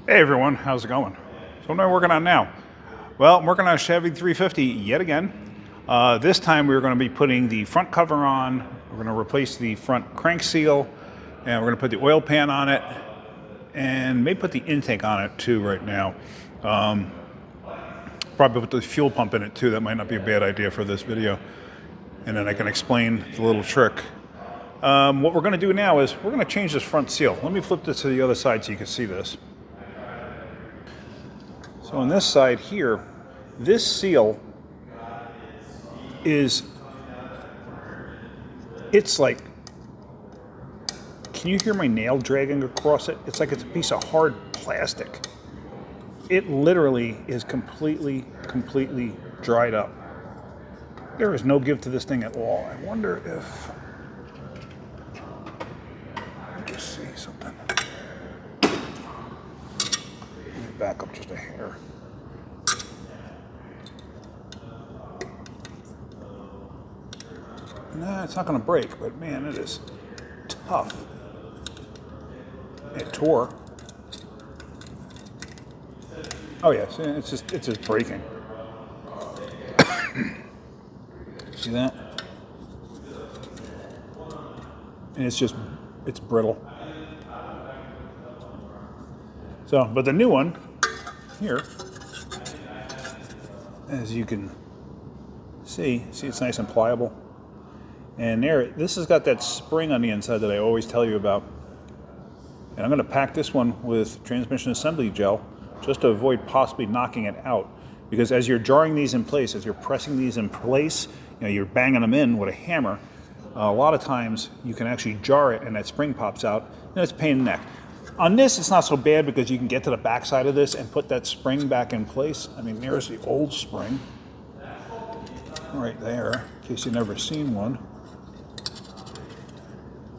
Hey everyone, how's it going? So what am I working on now? Well, I'm working on a Chevy 350 yet again. This time we're going to be putting the front cover on, we're going to replace the front crank seal, and we're going to put the oil pan on it, and maybe put the intake on it too right now. Probably put the fuel pump in it too, that might not be a bad idea for this video. And then I can explain the little trick. What we're going to do now is we're going to change this front seal. Let me flip this to the other side so you can see this. So on this side here, this seal it's like, can you hear my nail dragging across it? It's like it's a piece of hard plastic. It literally is completely dried up. There is no give to this thing at all. I wonder if, let me just see something. Let me back up just a hair. Nah, it's not going to break, but man, it is tough. It tore. Oh yeah, see, it's just breaking. See that? And it's brittle. So, but the new one here, as you can see it's nice and pliable. And this has got that spring on the inside that I always tell you about. And I'm going to pack this one with transmission assembly gel just to avoid possibly knocking it out. Because as you're jarring these in place, as you're pressing these in place, you're banging them in with a hammer, a lot of times you can actually jar it and that spring pops out, and it's a pain in the neck. On this, it's not so bad because you can get to the back side of this and put that spring back in place. I mean, there's the old spring right there, in case you've never seen one.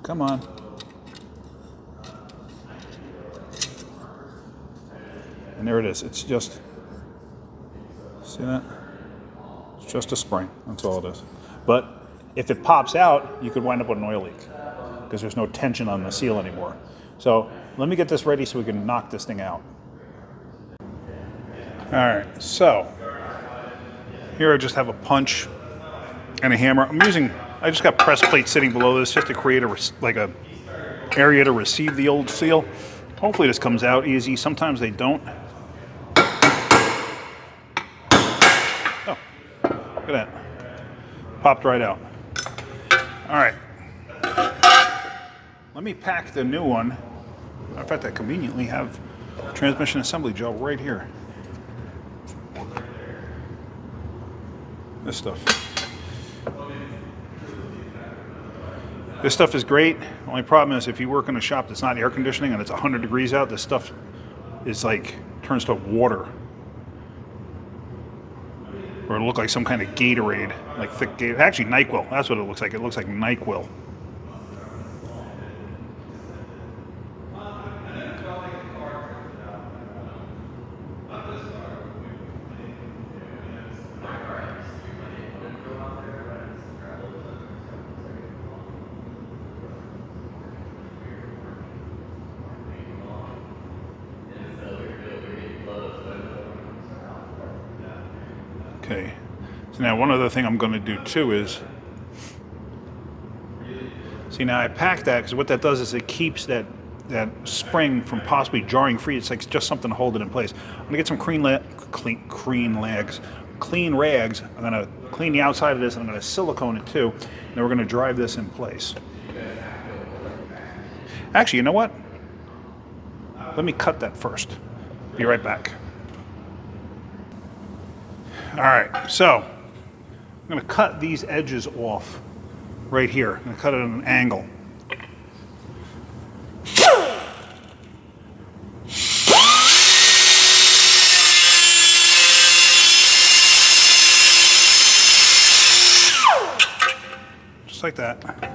Come on. And there it is. It's just, see that? It's just a spring. That's all it is. But if it pops out, you could wind up with an oil leak because there's no tension on the seal anymore. So let me get this ready so we can knock this thing out. All right, so here I just have a punch and a hammer. I just got press plate sitting below this just to create a area to receive the old seal. Hopefully this comes out easy. Sometimes they don't. Oh, look at that. Popped right out. All right. Let me pack the new one. In fact, I conveniently have transmission assembly gel right here. This stuff. This stuff is great. The only problem is if you work in a shop that's not air conditioning and it's 100 degrees out, this stuff is like, turns to water. Or it'll look like some kind of Gatorade, like thick Gatorade. Actually, NyQuil, that's what it looks like. It looks like NyQuil. Okay, so now one other thing I'm going to do too is, see now I packed that because what that does is it keeps that spring from possibly jarring free. It's like just something to hold it in place. I'm going to get some clean rags. I'm going to clean the outside of this and I'm going to silicone it too. And then we're going to drive this in place. Actually, you know what? Let me cut that first. Be right back. All right, so I'm going to cut these edges off right here. I'm going to cut it at an angle. Just like that.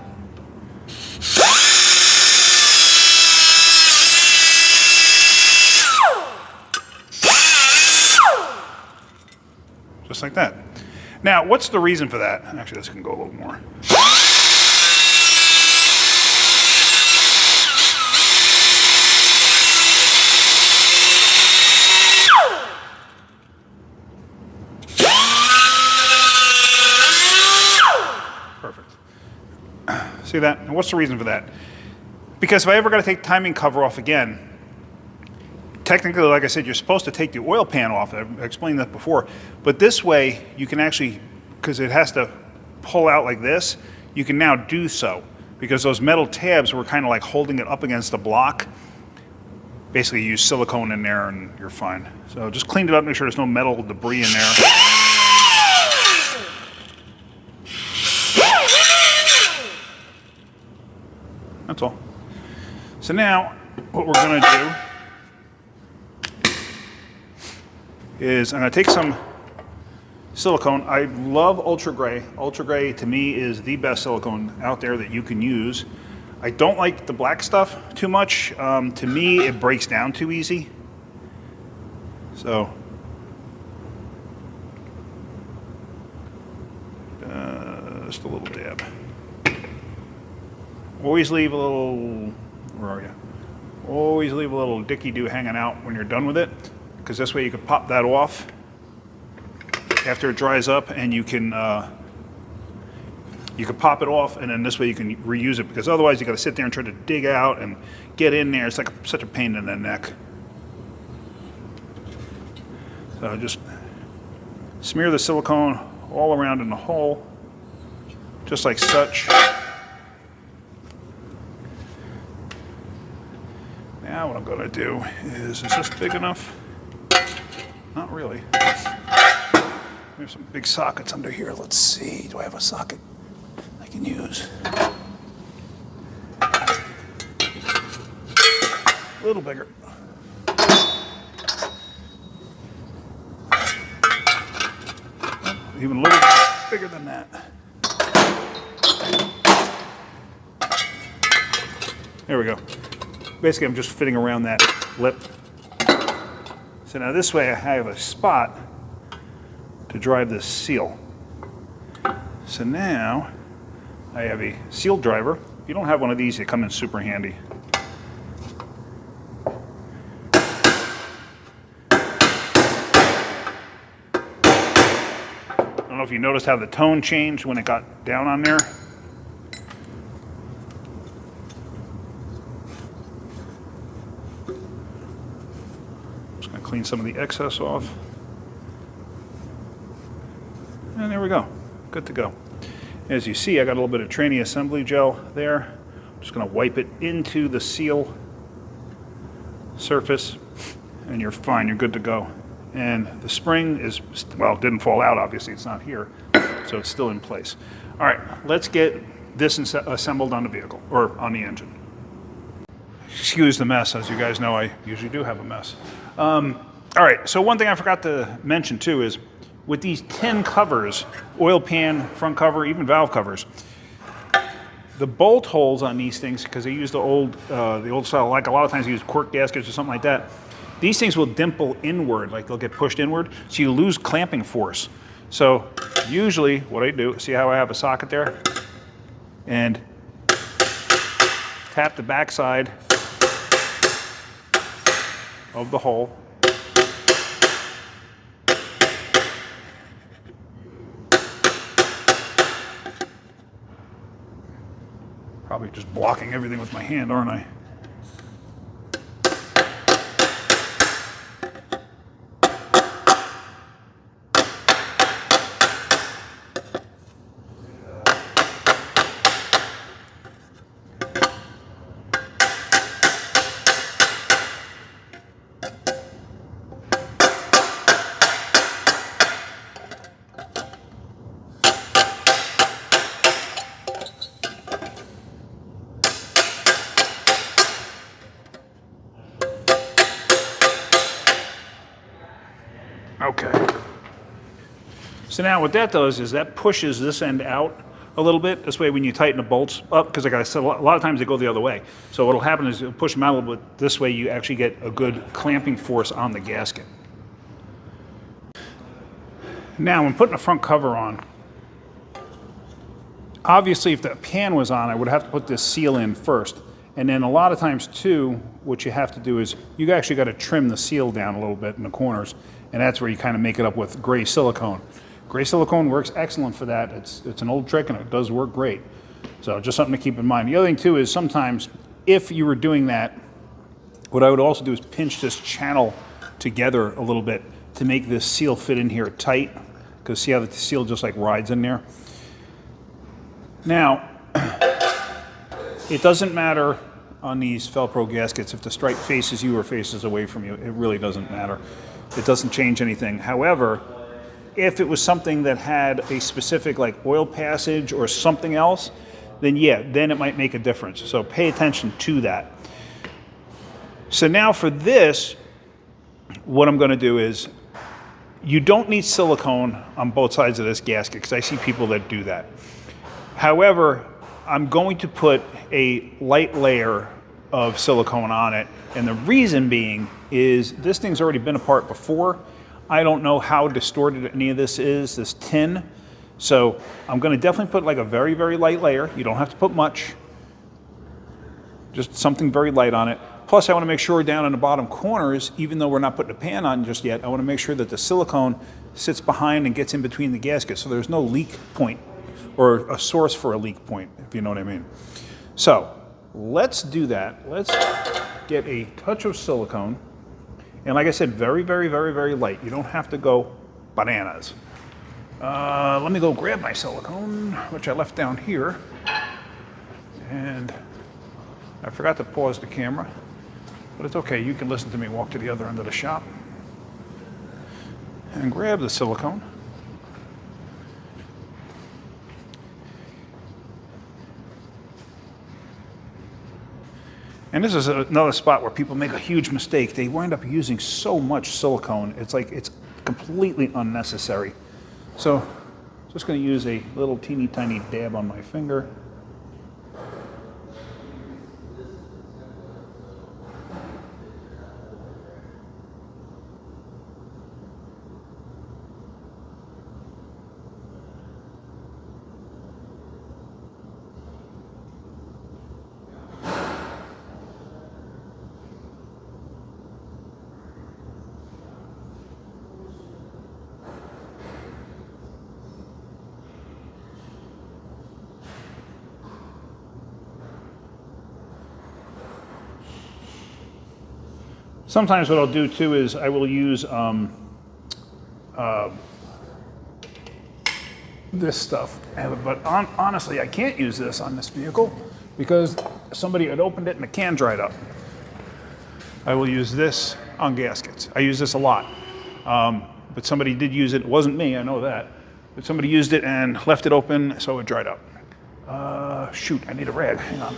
Just like that. Now, what's the reason for that? Actually, this can go a little more. See that? And what's the reason for that? Because if I ever got to take the timing cover off again, technically, like I said, you're supposed to take the oil pan off. I've explained that before. But this way, you can actually, because it has to pull out like this, you can now do so. Because those metal tabs were kind of like holding it up against the block. Basically, you use silicone in there and you're fine. So just cleaned it up, make sure there's no metal debris in there. That's all. So now, what we're going to do is I'm going to take some silicone. I love Ultra Gray. Ultra Gray to me is the best silicone out there that you can use. I don't like the black stuff too much. To me, it breaks down too easy. So, just a little dab. Always leave a little, where are you? Always leave a little dicky-doo hanging out when you're done with it, because this way you can pop that off after it dries up, and you can pop it off, and then this way you can reuse it, because otherwise you got to sit there and try to dig out and get in there. It's like such a pain in the neck. So just smear the silicone all around in the hole, just like such. Now what I'm going to do is this big enough? Not really. We have some big sockets under here. Let's see, do I have a socket I can use? A little bigger. Even a little bigger than that. There we go. Basically, I'm just fitting around that lip. So now this way I have a spot to drive this seal. So now I have a seal driver. If you don't have one of these, they come in super handy. I don't know if you noticed how the tone changed when it got down on there. Just going to clean some of the excess off. And there we go. Good to go. As you see, I got a little bit of tranny assembly gel there. I'm just going to wipe it into the seal surface, and you're fine. You're good to go. And the spring is, well, it didn't fall out, obviously. It's not here, so it's still in place. All right, let's get this assembled on the vehicle, or on the engine. Excuse the mess. As you guys know, I usually do have a mess. All right, so one thing I forgot to mention, too, is with these tin covers, oil pan, front cover, even valve covers, the bolt holes on these things, because they use the old style, like a lot of times they use cork gaskets or something like that, these things will dimple inward, like they'll get pushed inward, so you lose clamping force. So usually what I do, see how I have a socket there? And tap the backside of the hole. Probably just blocking everything with my hand, aren't I? Okay. So now what that does is that pushes this end out a little bit. This way when you tighten the bolts up, because like I said, a lot of times they go the other way. So what'll happen is you'll push them out a little bit. This way you actually get a good clamping force on the gasket. Now when putting the front cover on, obviously if the pan was on, I would have to put this seal in first. And then a lot of times too, what you have to do is you actually got to trim the seal down a little bit in the corners. And that's where you kind of make it up with gray silicone. Gray silicone works excellent for that. It's an old trick and it does work great. So just something to keep in mind. The other thing too is sometimes if you were doing that, what I would also do is pinch this channel together a little bit to make this seal fit in here tight, because see how the seal just like rides in there? Now, it doesn't matter on these Felpro gaskets if the stripe faces you or faces away from you. It really doesn't matter. It doesn't change anything. However, if it was something that had a specific like oil passage or something else, then yeah, then it might make a difference. So pay attention to that. So now for this, what I'm going to do is, you don't need silicone on both sides of this gasket, because I see people that do that. However, I'm going to put a light layer of silicone on it, and the reason being is this thing's already been apart before. I don't know how distorted any of this is, this tin. So I'm going to definitely put like a very, very light layer. You don't have to put much. Just something very light on it. Plus I want to make sure down in the bottom corners, even though we're not putting a pan on just yet, I want to make sure that the silicone sits behind and gets in between the gaskets so there's no leak point or a source for a leak point, if you know what I mean. So let's do that. Let's get a touch of silicone. And like I said, very, very, very, very light. You don't have to go bananas. Let me go grab my silicone, which I left down here. And I forgot to pause the camera, but it's okay. You can listen to me walk to the other end of the shop and grab the silicone. And this is another spot where people make a huge mistake. They wind up using so much silicone. It's like it's completely unnecessary. So just going to use a little teeny tiny dab on my finger. Sometimes what I'll do too is I will use this stuff, but honestly I can't use this on this vehicle because somebody had opened it and the can dried up. I will use this on gaskets. I use this a lot, but somebody did use it. It wasn't me, I know that, but somebody used it and left it open so it dried up. Shoot, I need a rag, hang on.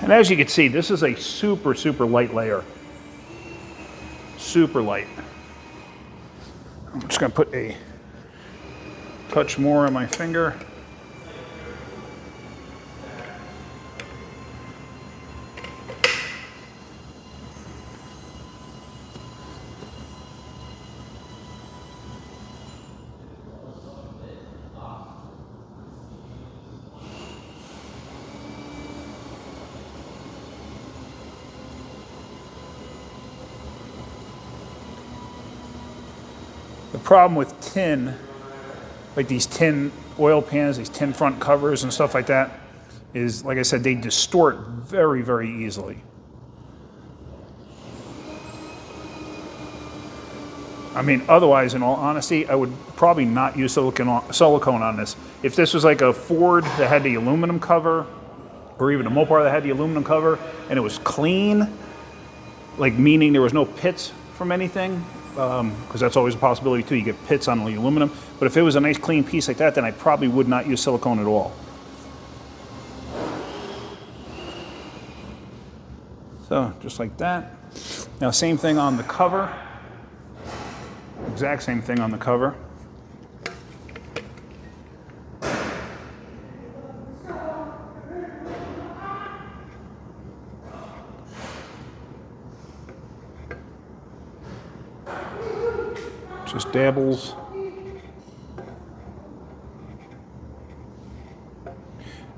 And as you can see, this is a super, super light layer. Super light. I'm just going to put a touch more on my finger. The problem with tin, like these tin oil pans, these tin front covers and stuff like that, is, like I said, they distort very, very easily. I mean, otherwise, in all honesty, I would probably not use silicone on this. If this was like a Ford that had the aluminum cover, or even a Mopar that had the aluminum cover, and it was clean, like meaning there was no pits from anything, because that's always a possibility too, you get pits on the aluminum. But if it was a nice clean piece like that, then I probably would not use silicone at all. So, just like that. Now, same thing on the cover. Exact same thing on the cover. Just dabbles.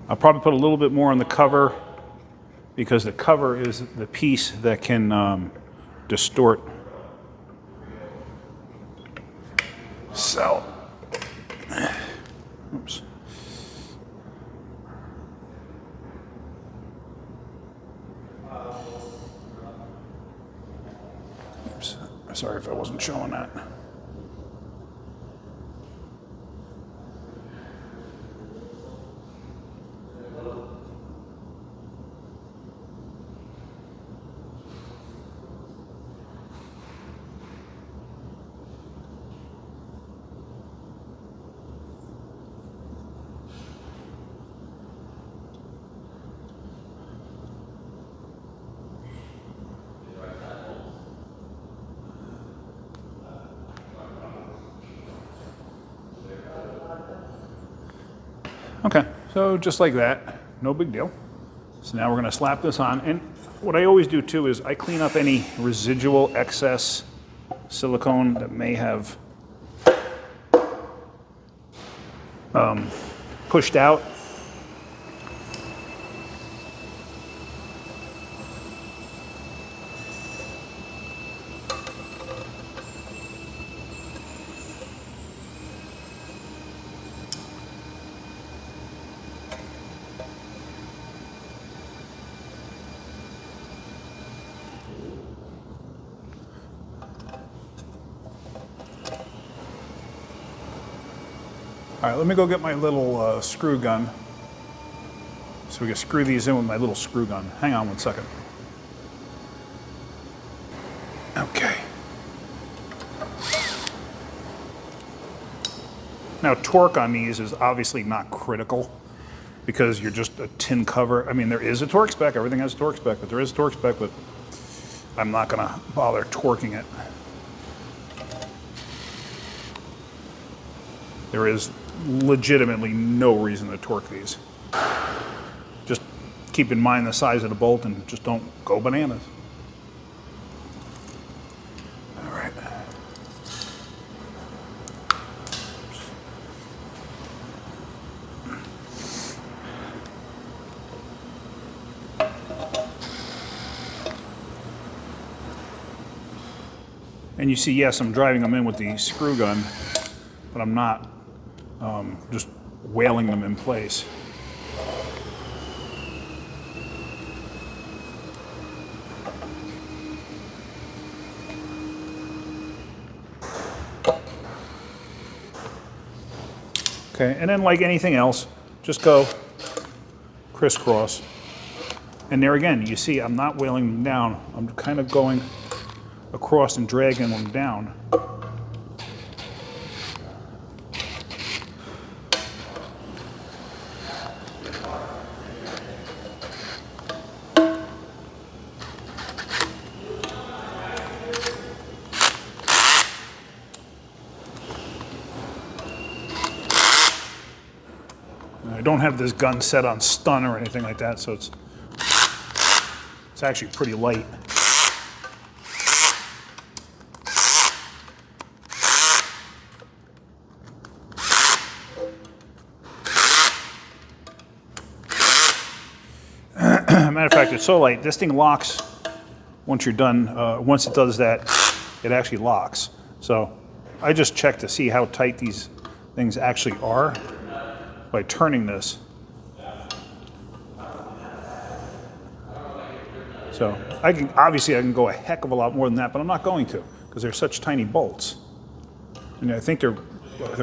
I'll probably put a little bit more on the cover because the cover is the piece that can distort Oops. Oops. Sorry if I wasn't showing that. Okay, so just like that, no big deal. So now we're going to slap this on, and what I always do too is I clean up any residual excess silicone that may have pushed out. All right, let me go get my little screw gun so we can screw these in with my little screw gun. Hang on one second. Okay. Now, torque on these is obviously not critical because you're just a tin cover. I mean, there is a torque spec. Everything has a torque spec, but there is a torque spec, but I'm not going to bother torquing it. There is legitimately no reason to torque these. Just keep in mind the size of the bolt and just don't go bananas. All right. And you see, yes, I'm driving them in with the screw gun, but I'm not just whaling them in place. Okay, and then like anything else, just go crisscross. And there again, you see I'm not whaling them down. I'm kind of going across and dragging them down. I don't have this gun set on stun or anything like that, so it's actually pretty light. Matter of fact, it's so light, this thing locks once you're done. Once it does that, it actually locks. So I just check to see how tight these things actually are by turning this. So I can go a heck of a lot more than that, but I'm not going to because they're such tiny bolts. And I think they're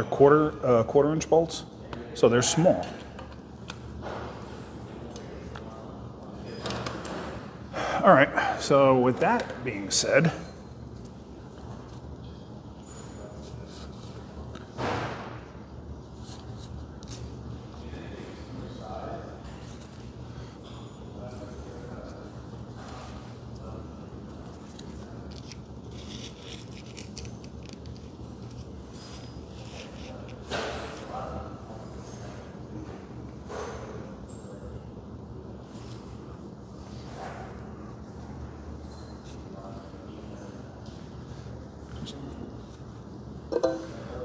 quarter inch bolts, so they're small. All right, so with that being said,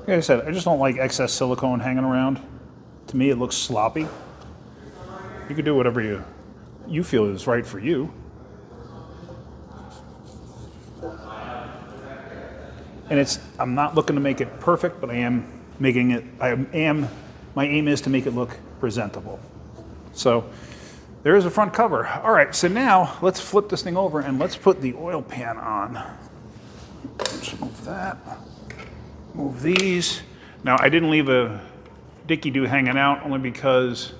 like I said, I just don't like excess silicone hanging around. To me, it looks sloppy. You can do whatever you feel is right for you. And I'm not looking to make it perfect, but I am my aim is to make it look presentable. So there's the front cover. All right, so now let's flip this thing over and let's put the oil pan on. Just move that, move these. Now I didn't leave a dicky-doo hanging out only because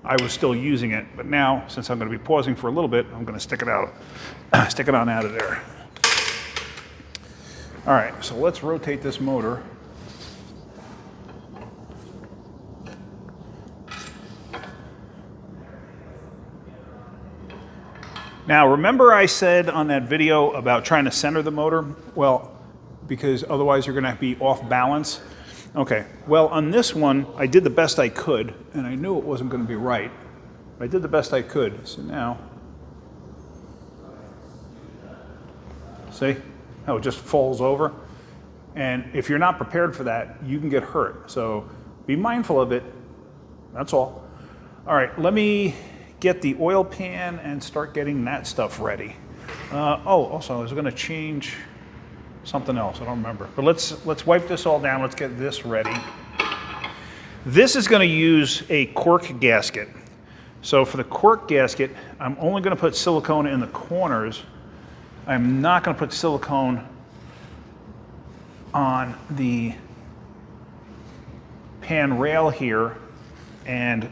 I was still using it, but now since I'm going to be pausing for a little bit, I'm going to stick it out, stick it on out of there. All right, so let's rotate this motor. Now, remember I said on that video about trying to center the motor? Well, because otherwise you're going to be off balance. Okay, well, on this one, I did the best I could, and I knew it wasn't going to be right. But I did the best I could. So now, see how it just falls over? And if you're not prepared for that, you can get hurt. So be mindful of it. That's all. All right, let me get the oil pan and start getting that stuff ready. Also, I was going to change something else. I don't remember. But let's wipe this all down. Let's get this ready. This is going to use a cork gasket. So for the cork gasket, I'm only going to put silicone in the corners. I'm not going to put silicone on the pan rail here and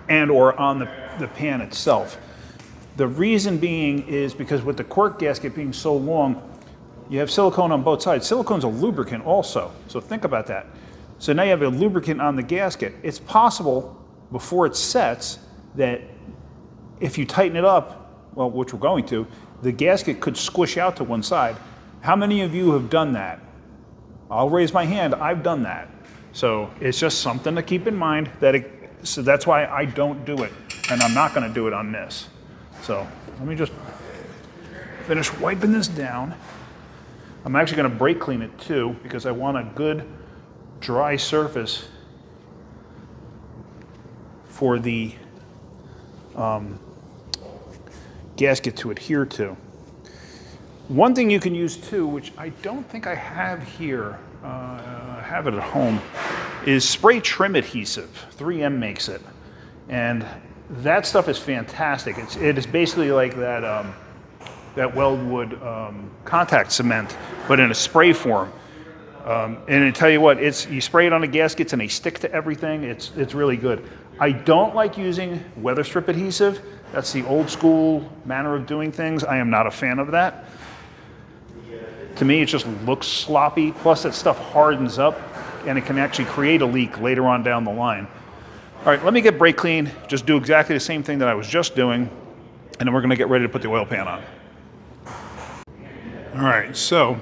or on the pan itself. The reason being is because with the cork gasket being so long, you have silicone on both sides. Silicone's a lubricant also, so think about that. So now you have a lubricant on the gasket. It's possible before it sets that if you tighten it up, well, which we're going to, the gasket could squish out to one side. How many of you have done that? I'll raise my hand, I've done that. So it's just something to keep in mind so that's why I don't do it, and I'm not gonna do it on this. So let me just finish wiping this down. I'm actually gonna brake clean it too, because I want a good dry surface for the gasket to adhere to. One thing you can use too, which I don't think I have here, I have it at home, is spray trim adhesive. 3M makes it. And that stuff is fantastic. It is basically like that Weldwood contact cement, but in a spray form. And I tell you what, you spray it on the gaskets and they stick to everything. It's really good. I don't like using weather strip adhesive. That's the old school manner of doing things. I am not a fan of that. To me, it just looks sloppy. Plus, that stuff hardens up, and it can actually create a leak later on down the line. All right, let me get brake clean. Just do exactly the same thing that I was just doing, and then we're going to get ready to put the oil pan on. All right, so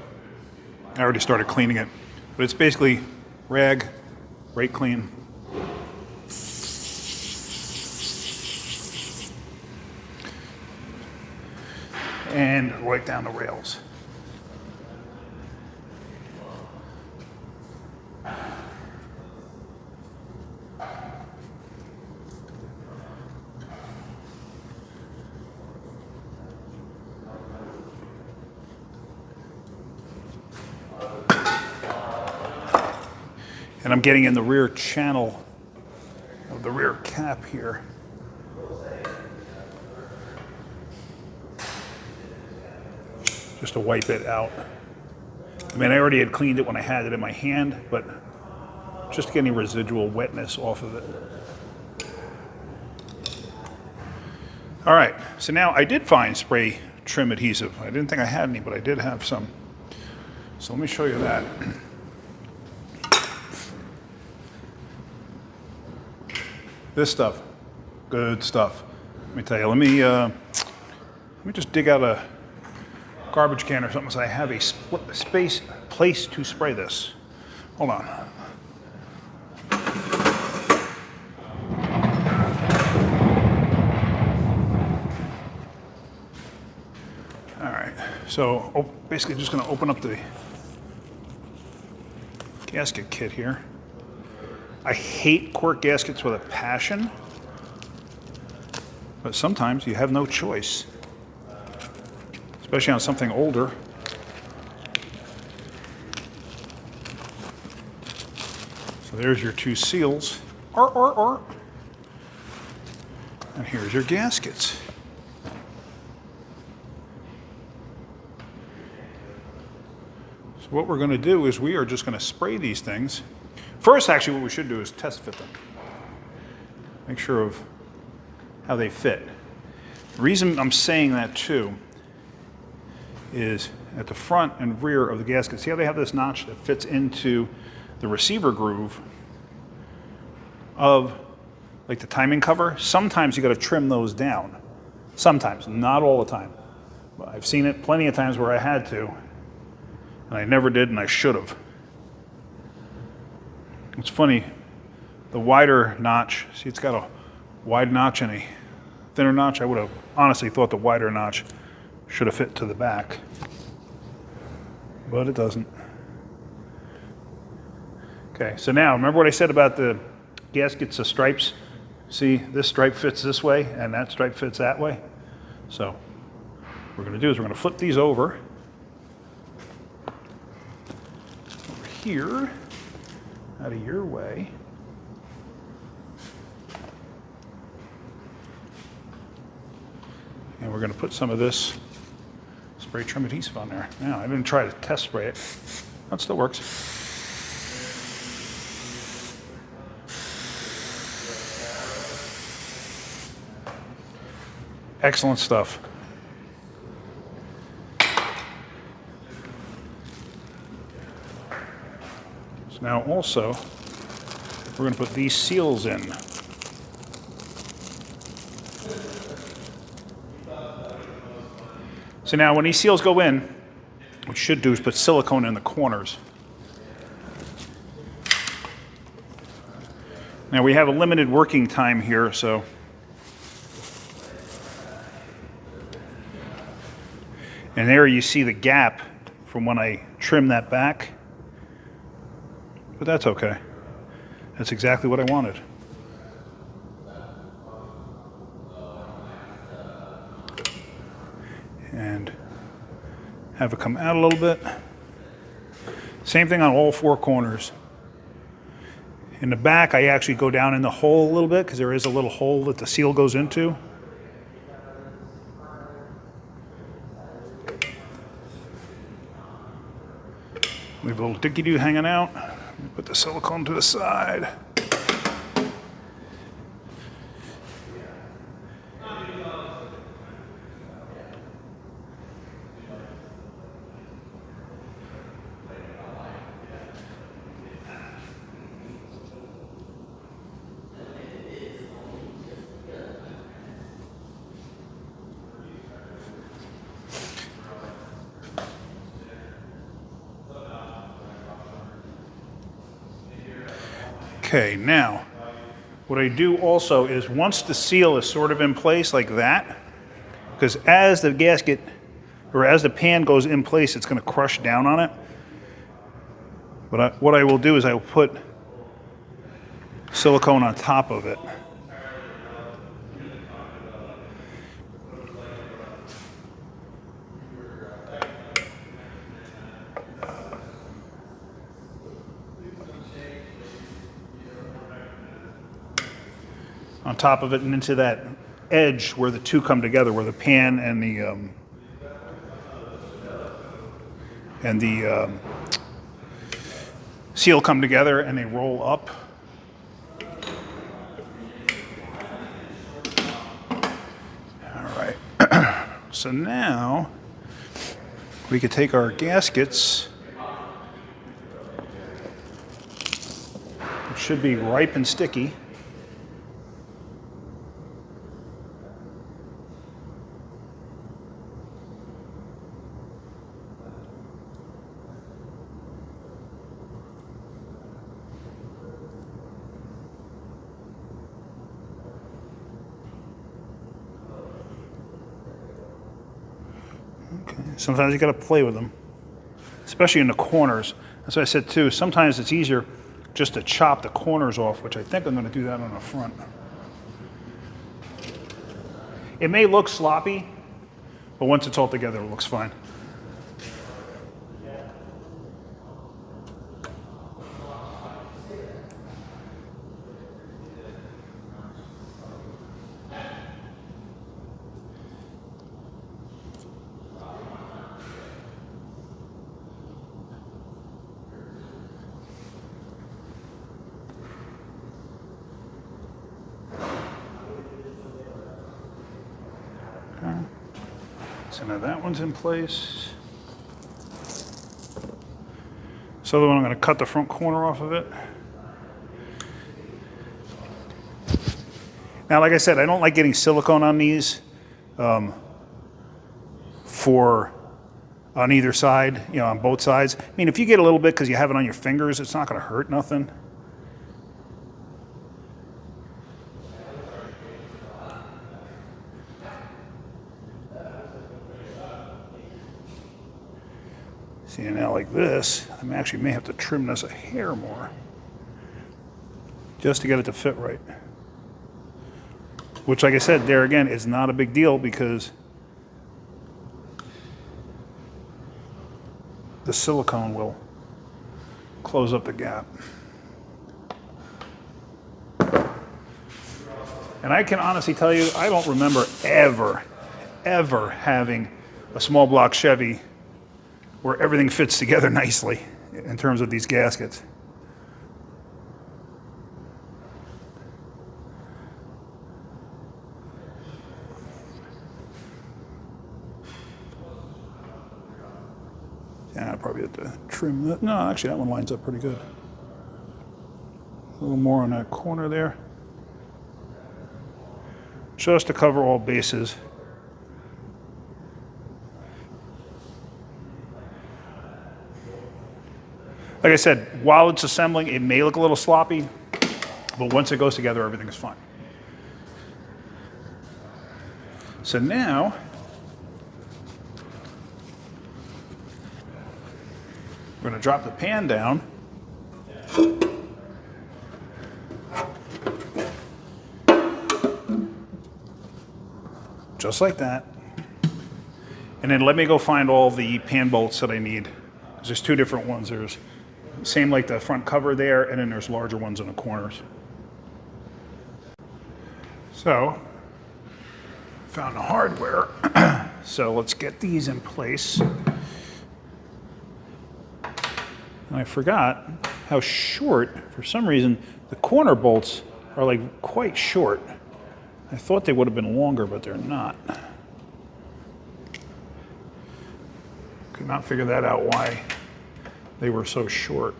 I already started cleaning it, but it's basically rag, brake clean. And right down the rails. And I'm getting in the rear channel of the rear cap here. Just to wipe it out. I mean, I already had cleaned it when I had it in my hand, but just to get any residual wetness off of it. All right, so now I did find spray trim adhesive. I didn't think I had any, but I did have some. So let me show you that. This stuff, good stuff. Let me tell you, let me just dig out a garbage can or something so I have a place to spray this. Hold on. All right, so basically just gonna open up the gasket kit here. I hate cork gaskets with a passion, but sometimes you have no choice, especially on something older. So So there's your two seals. And here's your gaskets. So what we're going to do is we are just going to spray these things. First, actually, what we should do is test fit them. Make sure of how they fit. The reason I'm saying that too is at the front and rear of the gasket, see how they have this notch that fits into the receiver groove of like the timing cover? Sometimes you got to trim those down. Sometimes, not all the time. But I've seen it plenty of times where I had to, and I never did, and I should have. It's funny, the wider notch, see it's got a wide notch and a thinner notch. I would have honestly thought the wider notch should have fit to the back, but it doesn't. Okay, so now remember what I said about the gaskets, the stripes? See, this stripe fits this way and that stripe fits that way. So what we're going to do is we're going to flip these over here, out of your way. And we're going to put some of this spray trim adhesive on there. Now, I didn't try to test spray it. That still works. Excellent stuff. So now also, we're going to put these seals in. So now when these seals go in, what you should do is put silicone in the corners. Now we have a limited working time here, so and there you see the gap from when I trimmed that back. But that's okay. That's exactly what I wanted. And have it come out a little bit. Same thing on all four corners. In the back, I actually go down in the hole a little bit because there is a little hole that the seal goes into. Leave a little dicky-doo hanging out. Put the silicone to the side. Okay, now, what I do also is once the seal is sort of in place like that, because as the gasket, or as the pan goes in place, it's going to crush down on it. But what I will do is I will put silicone on top of it. On top of it and into that edge where the two come together, where the pan and the seal come together and they roll up. All right. So now we could take our gaskets, which should be ripe and sticky. Okay. Sometimes you got to play with them, especially in the corners. That's what I said too. Sometimes it's easier just to chop the corners off, which I think I'm going to do that on the front. It may look sloppy, but once it's all together, it looks fine. So now that one's in place. So the one I'm going to cut the front corner off of it. Now, like I said, I don't like getting silicone on these on either side, you know, on both sides. I mean, if you get a little bit because you have it on your fingers, it's not going to hurt nothing. See, now like this, I actually may have to trim this a hair more just to get it to fit right. Which, like I said, there again, is not a big deal because the silicone will close up the gap. And I can honestly tell you, I don't remember ever having a small block Chevy where everything fits together nicely in terms of these gaskets. Yeah, I probably have to trim that. No, actually that one lines up pretty good. A little more on that corner there. Just to cover all bases. Like I said, while it's assembling, it may look a little sloppy, but once it goes together, everything is fine. So now, we're going to drop the pan down. Just like that. And then let me go find all the pan bolts that I need. There's two different ones. There's same like the front cover there, and then there's larger ones in the corners. So, found the hardware. So let's get these in place. And I forgot how short, for some reason, the corner bolts are like quite short. I thought they would have been longer, but they're not. Could not figure that out, why they were so short.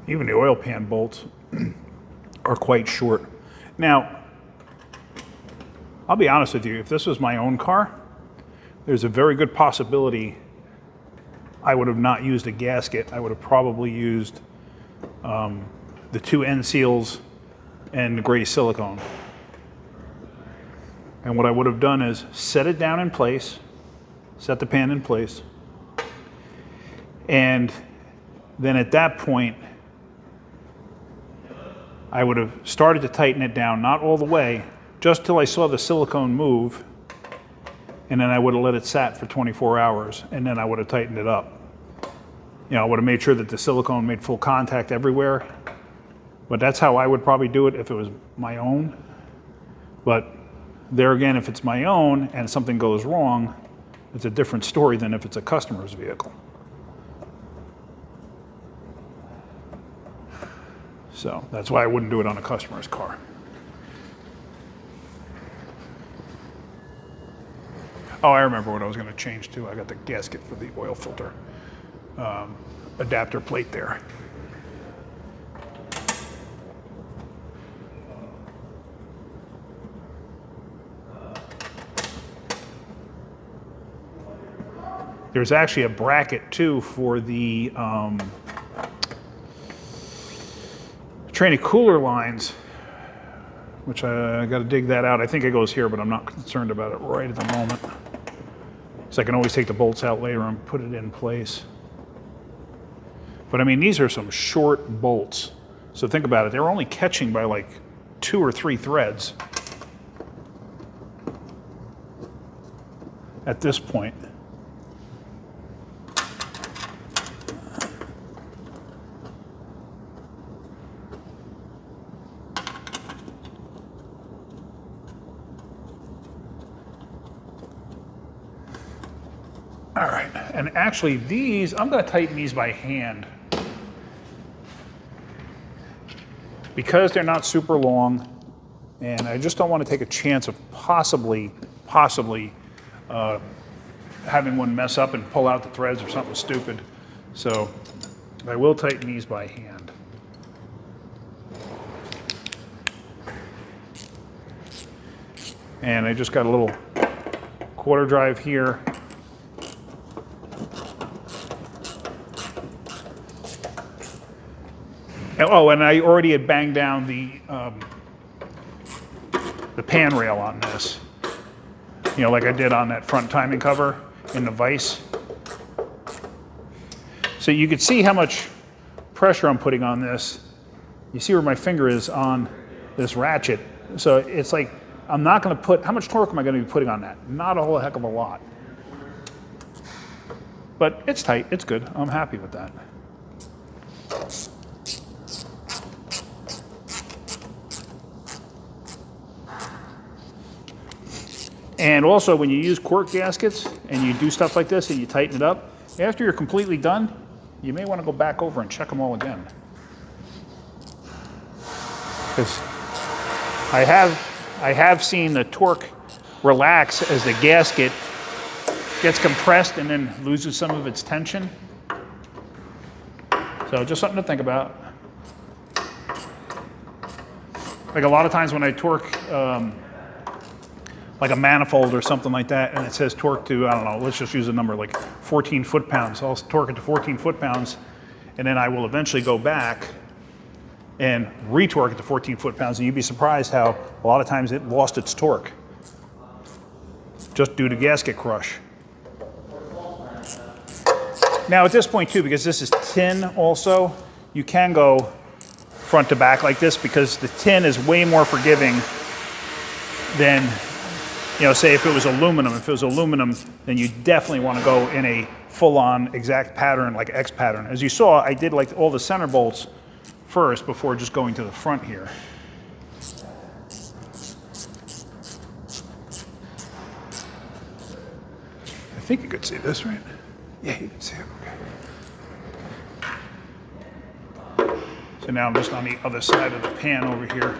Even the oil pan bolts are quite short. Now, I'll be honest with you, if this was my own car, there's a very good possibility I would have not used a gasket. I would have probably used the two end seals and the gray silicone. And what I would have done is set it down in place, set the pan in place, and then at that point, I would have started to tighten it down, not all the way, just till I saw the silicone move, and then I would have let it sat for 24 hours, and then I would have tightened it up. You know, I would have made sure that the silicone made full contact everywhere, but that's how I would probably do it if it was my own. But there again, if it's my own and something goes wrong, it's a different story than if it's a customer's vehicle. So that's why I wouldn't do it on a customer's car. Oh, I remember what I was going to change to. I got the gasket for the oil filter adapter plate there. There's actually a bracket too for the train of cooler lines, which I got to dig that out. I think it goes here, but I'm not concerned about it right at the moment. So I can always take the bolts out later and put it in place. But I mean, these are some short bolts. So think about it. They're only catching by like 2 or 3 threads at this point. All right, and actually these, I'm gonna tighten these by hand. Because they're not super long, and I just don't want to take a chance of possibly having one mess up and pull out the threads or something stupid. So I will tighten these by hand. And I just got a little quarter drive here. Oh, and I already had banged down the pan rail on this. You know, like I did on that front timing cover in the vise. So you can see how much pressure I'm putting on this. You see where my finger is on this ratchet. So it's like, I'm not gonna put, how much torque am I gonna be putting on that? Not a whole heck of a lot. But it's tight, it's good. I'm happy with that. And also, when you use cork gaskets and you do stuff like this and you tighten it up, after you're completely done, you may want to go back over and check them all again. Because I have seen the torque relax as the gasket gets compressed and then loses some of its tension. So just something to think about. Like a lot of times when I torque like a manifold or something like that, and it says torque to, I don't know, let's just use a number like 14 foot-pounds. I'll torque it to 14 foot-pounds, and then I will eventually go back and retorque it to 14 foot-pounds, and you'd be surprised how a lot of times it lost its torque just due to gasket crush. Now at this point too, because this is tin also, you can go front to back like this because the tin is way more forgiving than, you know, say if it was aluminum. If it was aluminum, then you definitely want to go in a full-on exact pattern like X pattern. As you saw, I did like all the center bolts first before just going to the front here. I think you could see this, right? Yeah, you can see it, okay. So now I'm just on the other side of the pan over here.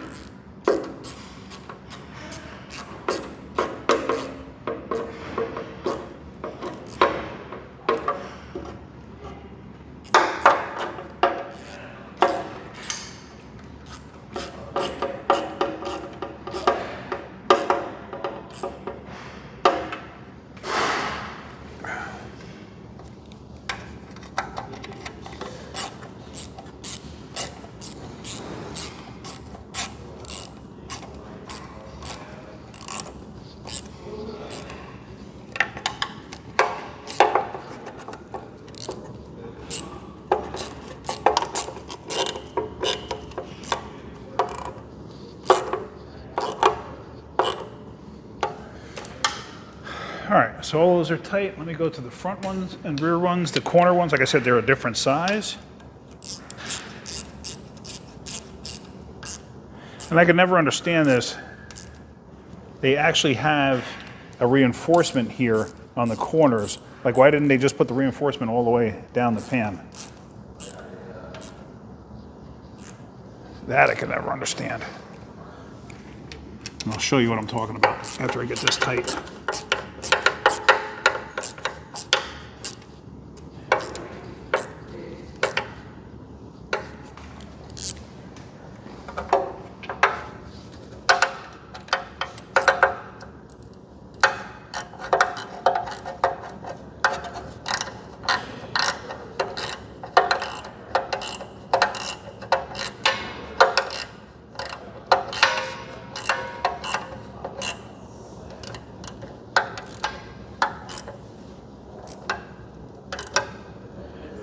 All right, so all those are tight. Let me go to the front ones and rear ones. The corner ones, like I said, they're a different size. And I could never understand this. They actually have a reinforcement here on the corners. Like, why didn't they just put the reinforcement all the way down the pan? That I could never understand. And I'll show you what I'm talking about after I get this tight.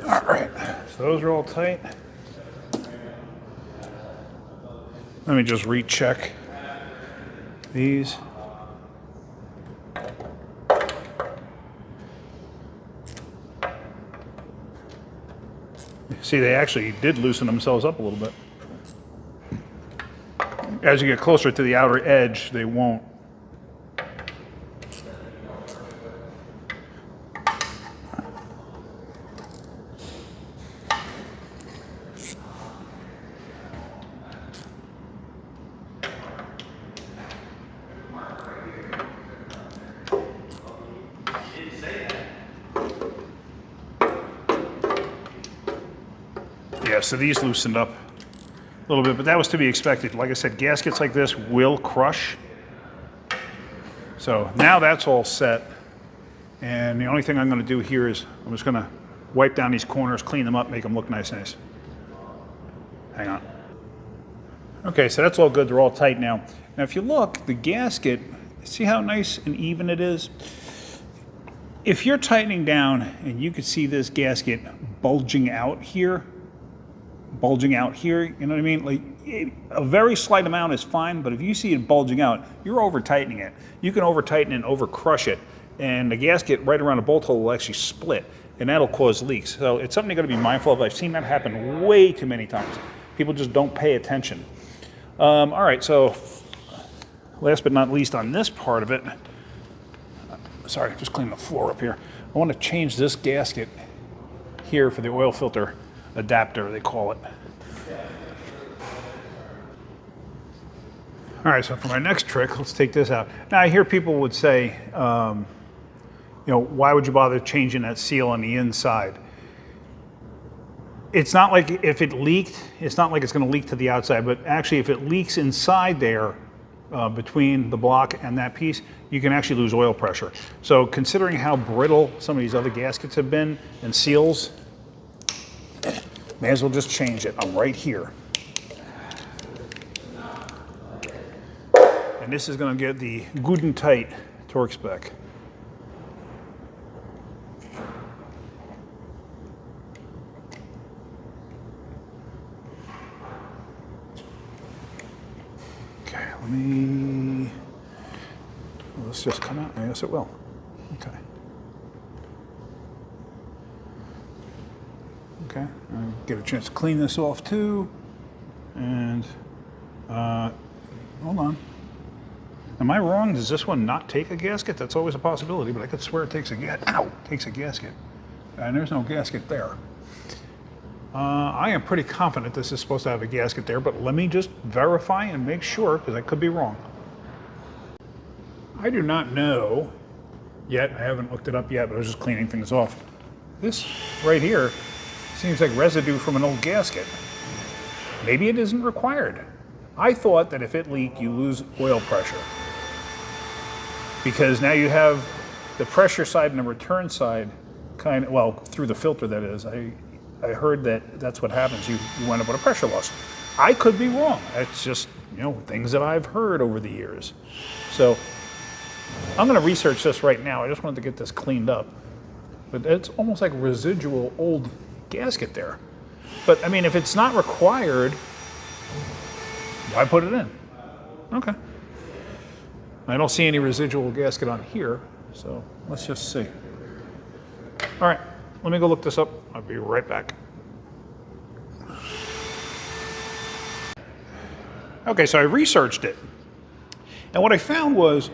All right, so those are all tight. Let me just recheck these. See, they actually did loosen themselves up a little bit. As you get closer to the outer edge, they won't. rest of these loosened up a little bit, but that was to be expected. Like I said, gaskets like this will crush. So now that's all set. And the only thing I'm going to do here is I'm just going to wipe down these corners, clean them up, make them look nice. Hang on. Okay, so that's all good. They're all tight now. Now, if you look, the gasket, see how nice and even it is? If you're tightening down and you could see this gasket bulging out here, you know what I mean? Like, a very slight amount is fine, but if you see it bulging out, you're over-tightening it. You can over-tighten and over-crush it, and the gasket right around the bolt hole will actually split, and that'll cause leaks. So it's something you're going to be mindful of. I've seen that happen way too many times. People just don't pay attention. All right, so last but not least on this part of it, sorry, just clean the floor up here. I want to change this gasket here for the oil filter adapter, they call it. All right, so for my next trick, let's take this out. Now, I hear people would say, you know, why would you bother changing that seal on the inside? It's not like if it leaked, it's not like it's going to leak to the outside, but actually if it leaks inside there, between the block and that piece, you can actually lose oil pressure. So considering how brittle some of these other gaskets have been and seals, may as well just change it. I'm right here. And this is going to get the good and tight torque spec. Okay, will this just come out? Yes, it will. Okay. Okay, I'll get a chance to clean this off too. And, hold on. Am I wrong? Does this one not take a gasket? That's always a possibility, but I could swear it takes a gasket. And there's no gasket there. I am pretty confident this is supposed to have a gasket there, but let me just verify and make sure, because I could be wrong. I do not know yet. I haven't looked it up yet, but I was just cleaning things off. This right here seems like residue from an old gasket. Maybe it isn't required. I thought that if it leaked, you lose oil pressure. Because now you have the pressure side and the return side kind of, well, through the filter that is. I heard that that's what happens. You wind up with a pressure loss. I could be wrong. It's just, you know, things that I've heard over the years. So I'm going to research this right now. I just wanted to get this cleaned up. But it's almost like residual old gasket there. But I mean, if it's not required, why put it in? Okay. I don't see any residual gasket on here, so let's just see. All right, let me go look this up. I'll be right back. Okay, so I researched it. And what I found was,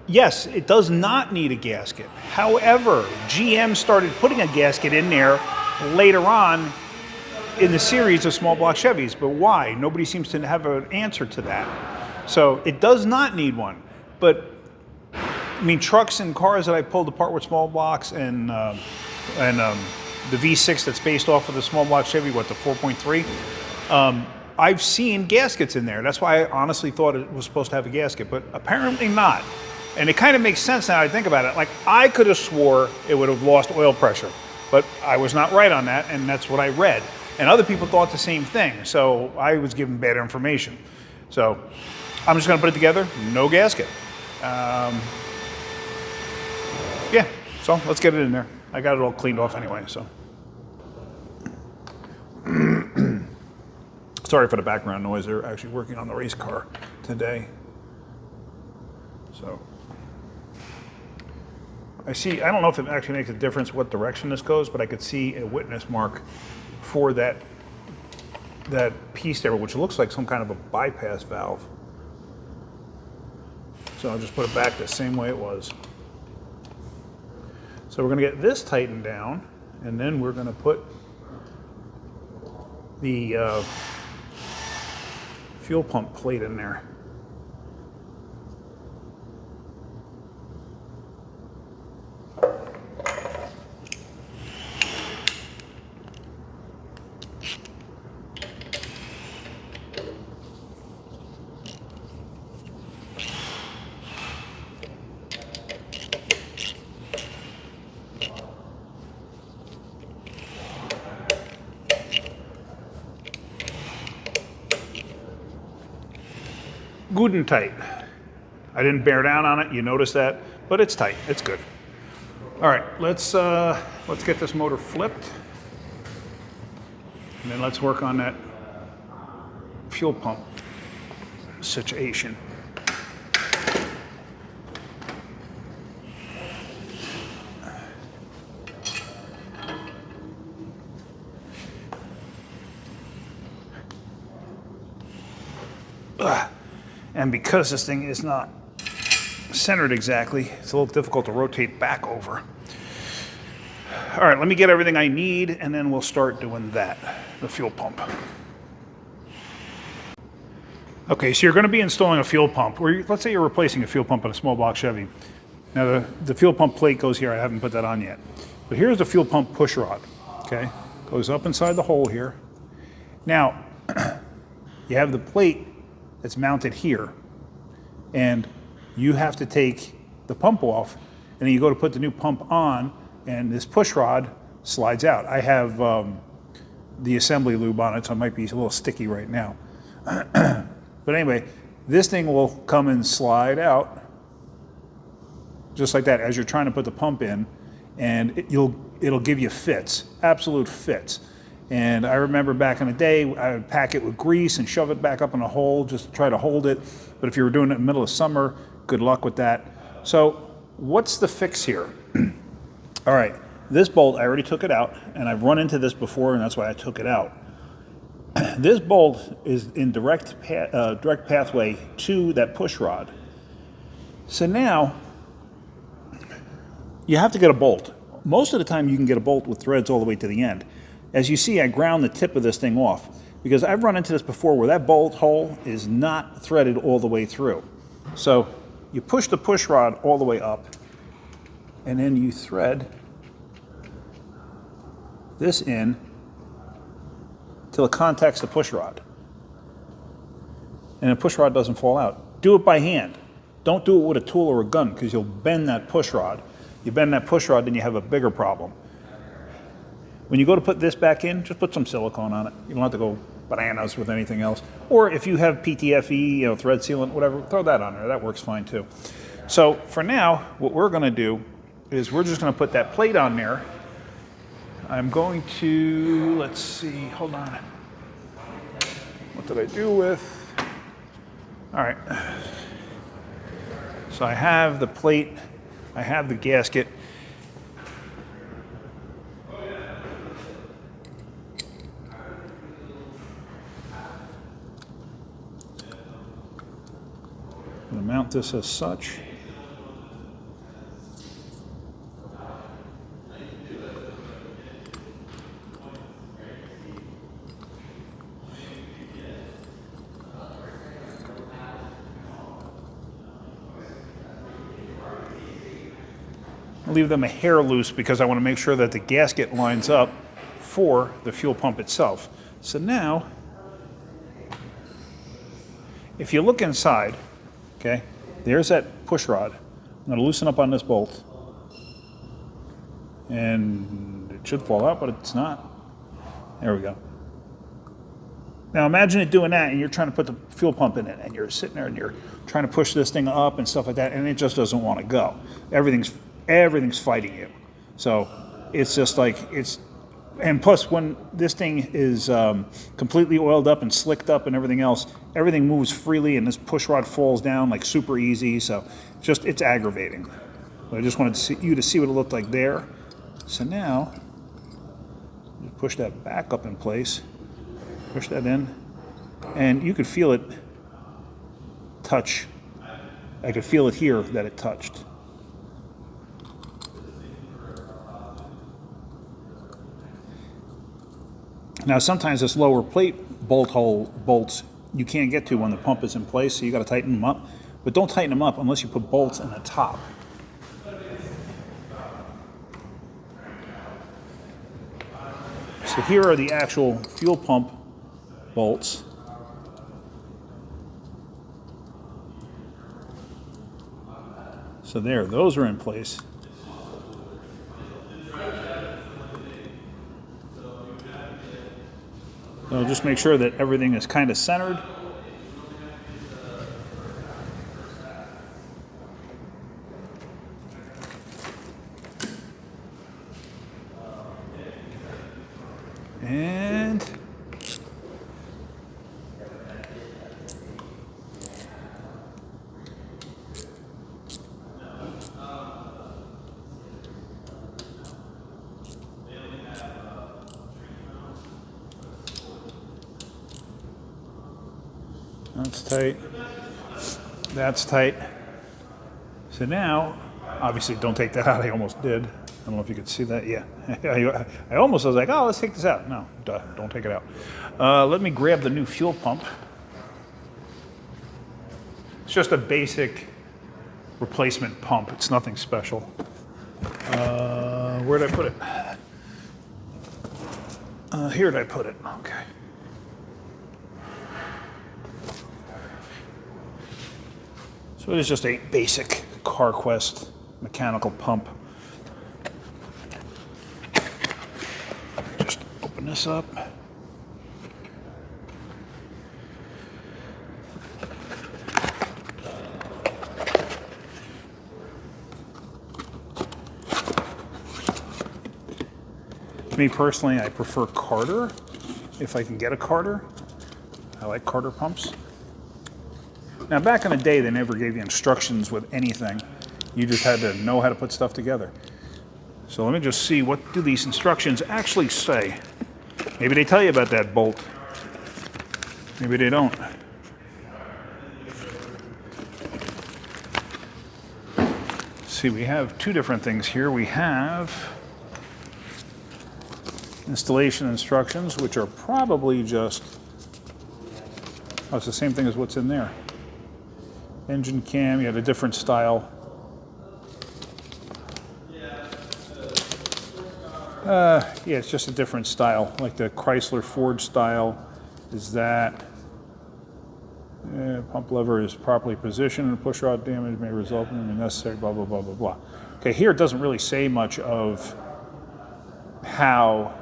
yes, it does not need a gasket. However, GM started putting a gasket in there later on in the series of small block Chevys. But why? Nobody seems to have an answer to that. So it does not need one. But I mean, trucks and cars that I pulled apart with small blocks and the V6 that's based off of the small block Chevy, what, the 4.3? I've seen gaskets in there. That's why I honestly thought it was supposed to have a gasket, but apparently not. And it kind of makes sense now I think about it. Like, I could have swore it would have lost oil pressure, but I was not right on that, and that's what I read. And other people thought the same thing, so I was given bad information. So I'm just going to put it together, no gasket. Yeah, so let's get it in there. I got it all cleaned off anyway, so. Sorry for the background noise. They're actually working on the race car today. So I don't know if it actually makes a difference what direction this goes, but I could see a witness mark for that piece there, which looks like some kind of a bypass valve. So I'll just put it back the same way it was. So we're going to get this tightened down, and then we're going to put the fuel pump plate in there. good and tight. I didn't bear down on it, you notice that, but it's tight, it's good. All right, let's get this motor flipped, and then let's work on that fuel pump situation. And because this thing is not centered exactly, it's a little difficult to rotate back over. All right, let me get everything I need, and then we'll start doing that, the fuel pump. Okay, so you're going to be installing a fuel pump, or let's say you're replacing a fuel pump in a small block Chevy. Now the fuel pump plate goes here, I haven't put that on yet. But here's the fuel pump push rod, okay? Goes up inside the hole here. Now, you have the plate that's mounted here, and you have to take the pump off, and then you go to put the new pump on, and this push rod slides out. I have the assembly lube on it, so it might be a little sticky right now. But anyway, this thing will come and slide out just like that as you're trying to put the pump in, and it'll give you fits, absolute fits. And I remember back in the day, I would pack it with grease and shove it back up in a hole just to try to hold it. But if you were doing it in the middle of summer, good luck with that. So what's the fix here? All right, this bolt, I already took it out, and I've run into this before, and that's why I took it out. This bolt is in direct pathway to that push rod. So now, you have to get a bolt. Most of the time you can get a bolt with threads all the way to the end. As you see, I ground the tip of this thing off because I've run into this before where that bolt hole is not threaded all the way through. So you push the push rod all the way up, and then you thread this in till it contacts the push rod. And the push rod doesn't fall out. Do it by hand. Don't do it with a tool or a gun because you'll bend that push rod. You bend that push rod, then you have a bigger problem. When you go to put this back in, just put some silicone on it. You don't have to go bananas with anything else. Or if you have PTFE, thread sealant, whatever, throw that on there. That works fine too. So for now, what we're going to do is we're just going to put that plate on there. I'm going to, let's see, hold on. What did I do with? All right. So I have the plate, I have the gasket. I'm going to mount this as such. I'll leave them a hair loose because I want to make sure that the gasket lines up for the fuel pump itself. So now, if you look inside, okay, there's that push rod. I'm going to loosen up on this bolt. And it should fall out, but it's not. There we go. Now imagine it doing that and you're trying to put the fuel pump in it and you're sitting there and you're trying to push this thing up and stuff like that and it just doesn't want to go. Everything's fighting you. So it's just like and plus when this thing is completely oiled up and slicked up and everything else, everything moves freely and this push rod falls down like super easy. So it's aggravating. But I just wanted you to see what it looked like there. So now, you push that back up in place, push that in, and you could feel it touch. I could feel it here that it touched. Now sometimes this lower plate bolts you can't get to when the pump is in place, so you got to tighten them up. But don't tighten them up unless you put bolts in the top. So here are the actual fuel pump bolts. So there, those are in place. So just make sure that everything is kind of centered. That's tight. That's tight. So now, obviously don't take that out. I almost did. I don't know if you could see that. Yeah. I almost was like, oh, let's take this out. No, duh, don't take it out. Let me grab the new fuel pump. It's just a basic replacement pump. It's nothing special. Where did I put it? Here did I put it? Okay. So it is just a basic CarQuest mechanical pump. Just open this up. Me personally, I prefer Carter if I can get a Carter. I like Carter pumps. Now, back in the day, they never gave you instructions with anything. You just had to know how to put stuff together. So let me just see, what do these instructions actually say? Maybe they tell you about that bolt. Maybe they don't. See, we have two different things here. We have installation instructions, which are probably just, oh, it's the same thing as what's in there. Engine cam, you had a different style. Yeah, it's just a different style, like the Chrysler Ford style is that. Pump lever is properly positioned and push rod damage may result in unnecessary blah, blah, blah, blah, blah. Okay, here it doesn't really say much of how,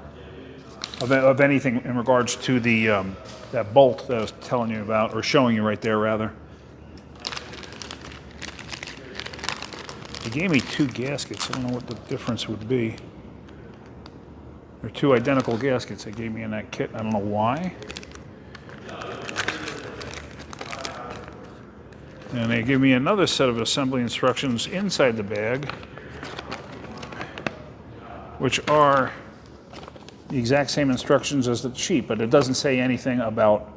of anything in regards to the that bolt that I was telling you about, or showing you right there rather. They gave me two gaskets. I don't know what the difference would be. They're two identical gaskets they gave me in that kit. I don't know why. And they give me another set of assembly instructions inside the bag, which are the exact same instructions as the sheet, but it doesn't say anything about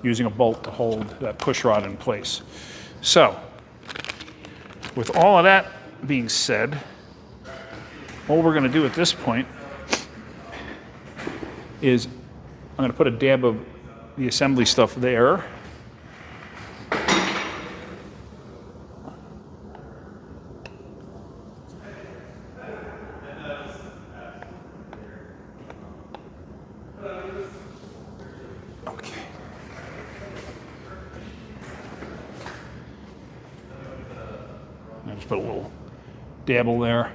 using a bolt to hold that push rod in place. So, with all of that being said, all we're going to do at this point is I'm going to put a dab of the assembly stuff there. Okay. I just put a little dabble there.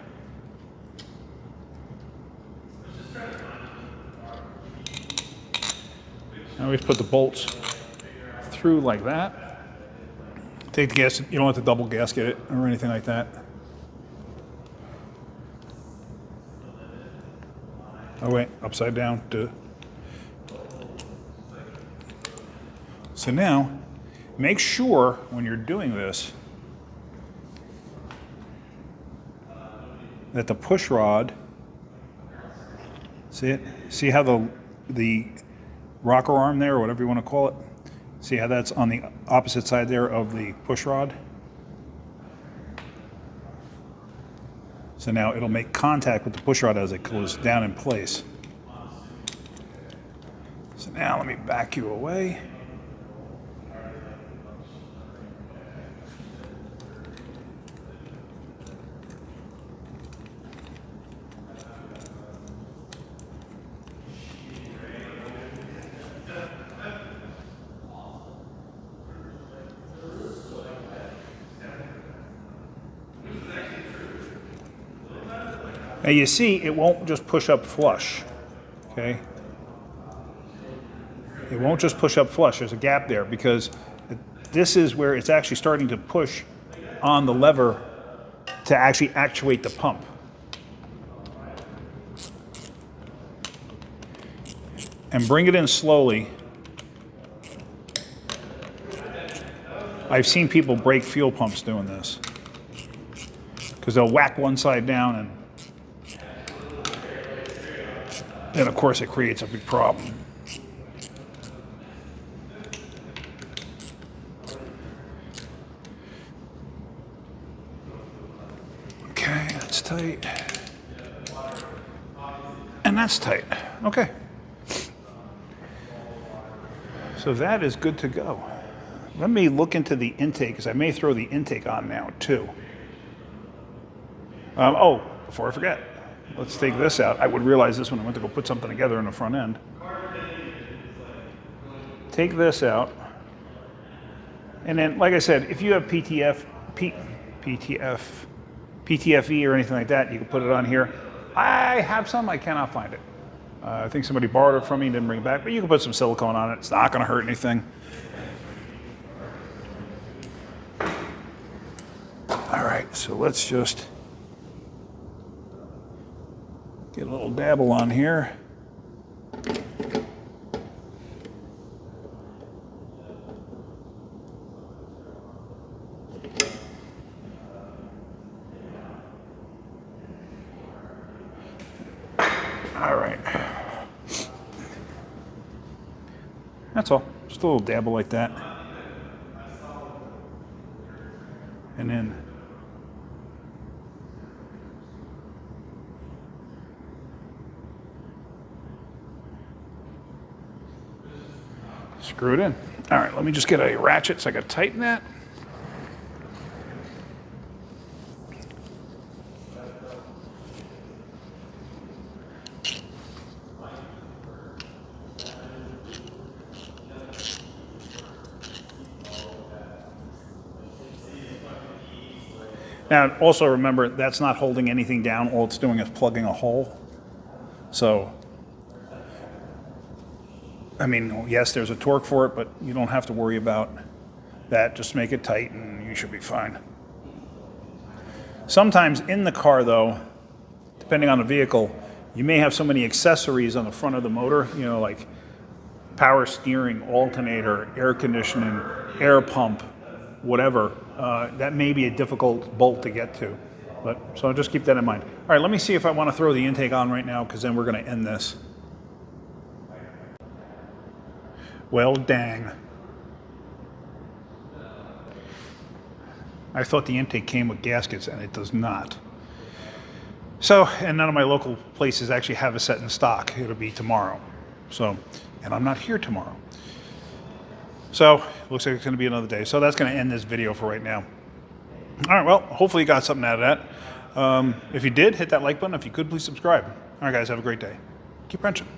Now we just put the bolts through like that. Take the gas, you don't have to double gasket it or anything like that. Oh wait, upside down. Duh. So now, make sure when you're doing this that the push rod, see it? See how the rocker arm there, or whatever you want to call it, see how that's on the opposite side there of the push rod? So now it'll make contact with the push rod as it goes down in place. So now let me back you away. Now you see, it won't just push up flush, okay? It won't just push up flush. There's a gap there because this is where it's actually starting to push on the lever to actually actuate the pump. And bring it in slowly. I've seen people break fuel pumps doing this because they'll whack one side down and then, of course, it creates a big problem. That's tight. And that's tight. Okay. So that is good to go. Let me look into the intake, because I may throw the intake on now too. Oh, before I forget, let's take this out. I would realize this when I went to go put something together in the front end. Take this out. And then, like I said, if you have PTFE or anything like that, you can put it on here. I have some, I cannot find it. I think somebody borrowed it from me and didn't bring it back, but you can put some silicone on it. It's not going to hurt anything. All right, so let's just get a little dabble on here. All right. That's all. Just a little dabble like that. And then screw it in. All right, let me just get a ratchet so I can tighten that. Now, also remember, that's not holding anything down. All it's doing is plugging a hole. So, I mean, yes, there's a torque for it, but you don't have to worry about that. Just make it tight and you should be fine. Sometimes in the car, though, depending on the vehicle, you may have so many accessories on the front of the motor, you know, like power steering, alternator, air conditioning, air pump, whatever. That may be a difficult bolt to get to. But so just keep that in mind. All right, let me see if I want to throw the intake on right now, because then we're going to end this. Well, dang. I thought the intake came with gaskets, and it does not. So, and none of my local places actually have a set in stock. It'll be tomorrow. So, and I'm not here tomorrow. So, looks like it's going to be another day. So that's going to end this video for right now. All right, well, hopefully you got something out of that. If you did, hit that like button. If you could, please subscribe. All right, guys, have a great day. Keep wrenching.